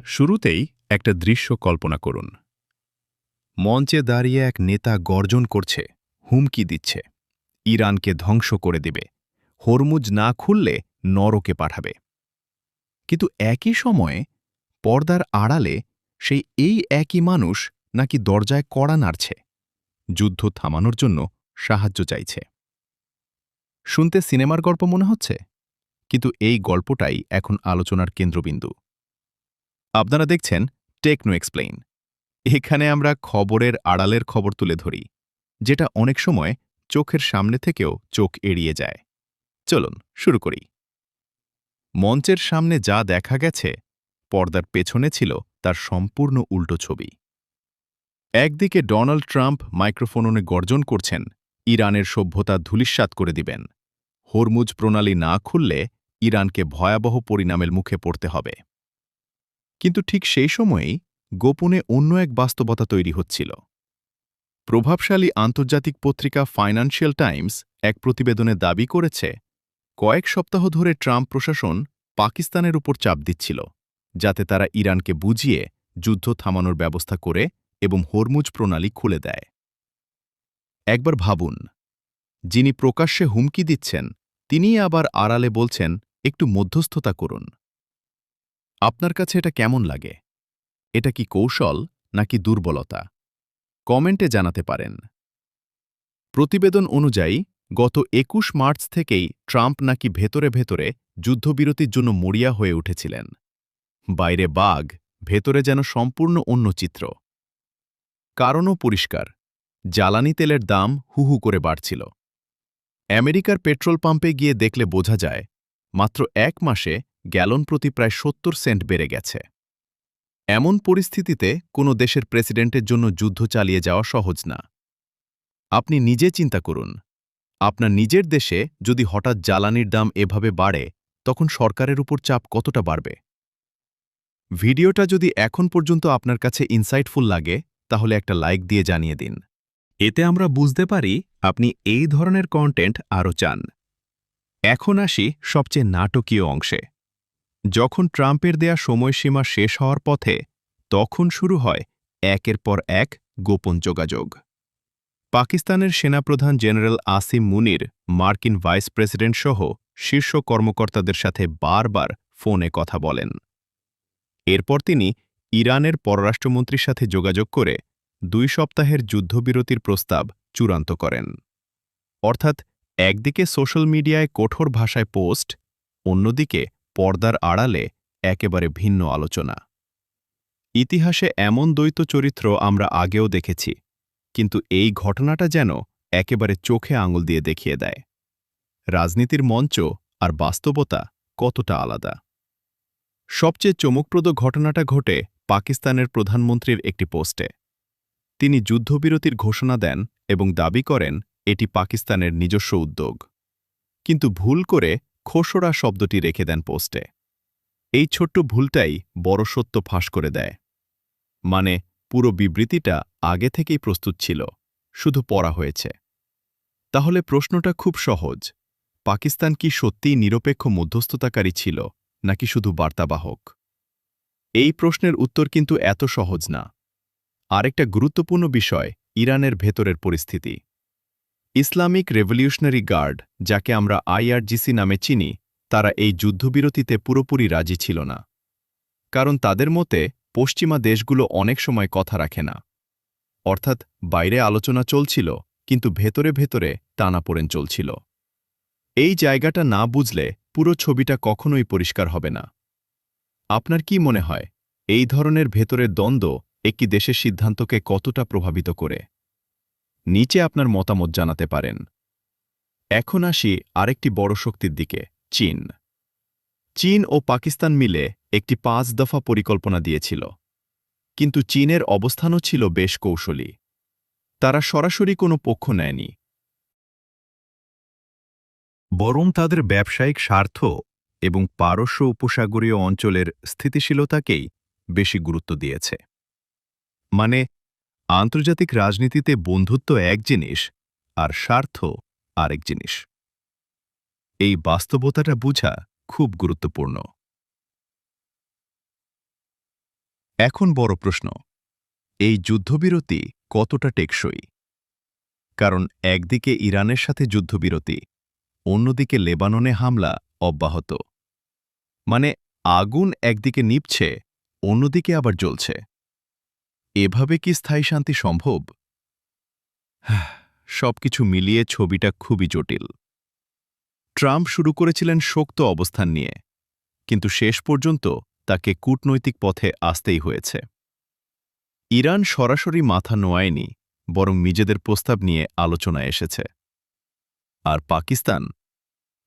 শুরুতেই একটা দৃশ্য কল্পনা করুন। মঞ্চে দাঁড়িয়ে এক নেতা গর্জন করছে, হুমকি দিচ্ছে, ইরানকে ধ্বংস করে দেবে, হরমুজ না খুললে নরকে পাঠাবে। কিন্তু একই সময়ে পর্দার আড়ালে সেই একই মানুষ নাকি দরজায় কড়া নাড়ছে, যুদ্ধ থামানোর জন্য সাহায্য চাইছে। শুনতে সিনেমার গল্প মনে হচ্ছে, কিন্তু এই গল্পটাই এখন আলোচনার কেন্দ্রবিন্দু। আপনারা দেখছেন টেকনো এক্সপ্লেইন। এখানে আমরা খবরের আড়ালের খবর তুলে ধরি, যেটা অনেক সময় চোখের সামনে থেকেও চোখ এড়িয়ে যায়। চলুন শুরু করি। মঞ্চের সামনে যা দেখা গেছে, পর্দার পেছনে ছিল তার সম্পূর্ণ উল্টো ছবি। একদিকে ডোনাল্ড ট্রাম্প মাইক্রোফোনে গর্জন করছেন, ইরানের সভ্যতা ধূলিসাৎ করে দিবেন, হরমুজ প্রণালী না খুললে ইরানকে ভয়াবহ পরিণামের মুখে পড়তে হবে। কিন্তু ঠিক সেই সময়েই গোপনে অন্য এক বাস্তবতা তৈরি হচ্ছিল। প্রভাবশালী আন্তর্জাতিক পত্রিকা ফাইন্যান্সিয়াল টাইমস এক প্রতিবেদনে দাবি করেছে, কয়েক সপ্তাহ ধরে ট্রাম্প প্রশাসন পাকিস্তানের উপর চাপ দিচ্ছিল, যাতে তারা ইরানকে বুঝিয়ে যুদ্ধ থামানোর ব্যবস্থা করে এবং হরমুজ প্রণালী খুলে দেয়। একবার ভাবুন, যিনি প্রকাশ্যে হুমকি দিচ্ছেন তিনিই আবার আড়ালে বলছেন একটু মধ্যস্থতা করুন। আপনার কাছে এটা কেমন লাগে? এটা কি কৌশল নাকি দুর্বলতা? কমেন্টে জানাতে পারেন। প্রতিবেদন অনুযায়ী গত ২১ মার্চ থেকেই ট্রাম্প নাকি ভেতরে ভেতরে যুদ্ধবিরতির জন্য মরিয়া হয়ে উঠেছিলেন। বাইরে বাঘ, ভেতরে যেন সম্পূর্ণ অন্য চিত্র। কারণও পরিষ্কার, জ্বালানি তেলের দাম হু হু করে বাড়ছিল। আমেরিকার পেট্রোল পাম্পে গিয়ে দেখলে বোঝা যায়, মাত্র ১ মাসে গ্যালন প্রতি প্রায় ৭০ সেন্ট বেড়ে গেছে। এমন পরিস্থিতিতে কোনো দেশের প্রেসিডেন্টের জন্য যুদ্ধ চালিয়ে যাওয়া সহজ না। আপনি নিজে চিন্তা করুন, আপনার নিজের দেশে যদি হঠাৎ জ্বালানির দাম এভাবে বাড়ে, তখন সরকারের উপর চাপ কতটা বাড়বে? ভিডিওটা যদি এখন পর্যন্ত আপনার কাছে ইনসাইটফুল লাগে, তাহলে একটা লাইক দিয়ে জানিয়ে দিন। এতে আমরা বুঝতে পারি আপনি এই ধরনের কন্টেন্ট আরও চান। এখন আসি সবচেয়ে নাটকীয় অংশে। যখন ট্রাম্পের দেয়া সময়সীমা শেষ হওয়ার পথে, তখন শুরু হয় একের পর এক গোপন যোগাযোগ। পাকিস্তানের সেনাপ্রধান জেনারেল আসিম মুনির মার্কিন ভাইস প্রেসিডেন্ট সহ শীর্ষ কর্মকর্তাদের সাথে বারবার ফোনে কথা বলেন। এরপর তিনি ইরানের পররাষ্ট্রমন্ত্রীর সাথে যোগাযোগ করে ২ সপ্তাহের যুদ্ধবিরতির প্রস্তাব চূড়ান্ত করেন। অর্থাৎ একদিকে সোশ্যাল মিডিয়ায় কঠোর ভাষায় পোস্ট, অন্যদিকে পর্দার আড়ালে একেবারে ভিন্ন আলোচনা। ইতিহাসে এমন দ্বৈত চরিত্র আমরা আগেও দেখেছি, কিন্তু এই ঘটনাটা যেন একেবারে চোখে আঙুল দিয়ে দেখিয়ে দেয় রাজনীতির মঞ্চ আর বাস্তবতা কতটা আলাদা। সবচেয়ে চমকপ্রদ ঘটনাটা ঘটে পাকিস্তানের প্রধানমন্ত্রীর একটি পোস্টে। তিনি যুদ্ধবিরতির ঘোষণা দেন এবং দাবি করেন এটি পাকিস্তানের নিজস্ব উদ্যোগ, কিন্তু ভুল করে খোসড়া শব্দটি রেখে দেন পোস্টে। এই ছোট্ট ভুলটাই বড় সত্য ফাঁস করে দেয়। মানে, পুরো বিবৃতিটা আগে থেকেই প্রস্তুত ছিল, শুধু পড়া হয়েছে। তাহলে প্রশ্নটা খুব সহজ, পাকিস্তান কি সত্যিই নিরপেক্ষ মধ্যস্থতাকারী ছিল, নাকি শুধু বার্তাবাহক? এই প্রশ্নের উত্তর কিন্তু এত সহজ না। আরেকটা গুরুত্বপূর্ণ বিষয় ইরানের ভেতরের পরিস্থিতি। ইসলামিক রেভলিউশনারি গার্ড, যাকে আমরা আইআরজিসি নামে চিনি, তারা এই যুদ্ধবিরতিতে পুরোপুরি রাজি ছিল না। কারণ তাদের মতে পশ্চিমা দেশগুলো অনেক সময় কথা রাখে না। অর্থাৎ বাইরে আলোচনা চলছিল, কিন্তু ভেতরে ভেতরে টানাপোড়েন চলছিল। এই জায়গাটা না বুঝলে পুরো ছবিটা কখনোই পরিষ্কার হবে না। আপনার কি মনে হয়, এই ধরনের ভেতরের দ্বন্দ্ব একটি দেশের সিদ্ধান্তকে কতটা প্রভাবিত করে? নিচে আপনার মতামত জানাতে পারেন। এখন আসি আরেকটি বড় শক্তির দিকে, চীন। চীন ও পাকিস্তান মিলে একটি ৫ দফা পরিকল্পনা দিয়েছিল। কিন্তু চীনের অবস্থানও ছিল বেশ কৌশলী। তারা সরাসরি কোনো পক্ষ নেয়নি, বরং তাদের ব্যবসায়িক স্বার্থ এবং পারস্য উপসাগরীয় অঞ্চলের স্থিতিশীলতাকেই বেশি গুরুত্ব দিয়েছে। মানে, আন্তর্জাতিক রাজনীতিতে বন্ধুত্ব এক জিনিস আর স্বার্থ আরেক জিনিস। এই বাস্তবতাটা বোঝা খুব গুরুত্বপূর্ণ। এখন বড় প্রশ্ন, এই যুদ্ধবিরতি কতটা টেকসই? কারণ একদিকে ইরানের সাথে যুদ্ধবিরতি, অন্যদিকে লেবাননে হামলা অব্যাহত। মানে আগুন একদিকে নিভছে, অন্যদিকে আবার জ্বলছে। এভাবে কি স্থায়ী শান্তি সম্ভব? সবকিছু মিলিয়ে ছবিটা খুবই জটিল। ট্রাম্প শুরু করেছিলেন শক্ত অবস্থান নিয়ে, কিন্তু শেষ পর্যন্ত তাকে কূটনৈতিক পথে আসতেই হয়েছে। ইরান সরাসরি মাথা নোয়ায়নি, বরং নিজেদের প্রস্তাব নিয়ে আলোচনায় এসেছে। আর পাকিস্তান,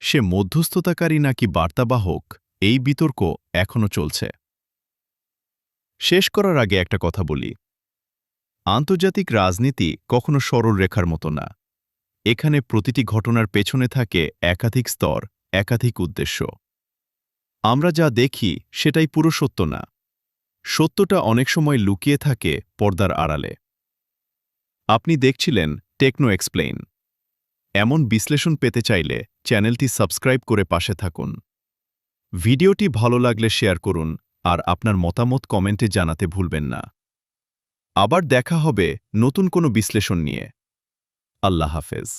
সে মধ্যস্থতাকারী নাকি বার্তাবাহক, এই বিতর্ক এখনও চলছে। শেষ করার আগে একটা কথা বলি, আন্তর্জাতিক রাজনীতি কখনো সরল রেখার মতো না। এখানে প্রতিটি ঘটনার পেছনে থাকে একাধিক স্তর, একাধিক উদ্দেশ্য। আমরা যা দেখি সেটাই পুরো সত্য না। সত্যটা অনেক সময় লুকিয়ে থাকে পর্দার আড়ালে। আপনি দেখছিলেন টেকনো এক্সপ্লেইন। এমন বিশ্লেষণ পেতে চাইলে চ্যানেলটি সাবস্ক্রাইব করে পাশে থাকুন। ভিডিওটি ভালো লাগলে শেয়ার করুন আর আপনার মতামত কমেন্টে জানাতে ভুলবেন না। আবার দেখা হবে নতুন কোনো বিশ্লেষণ নিয়ে। আল্লাহ হাফেজ।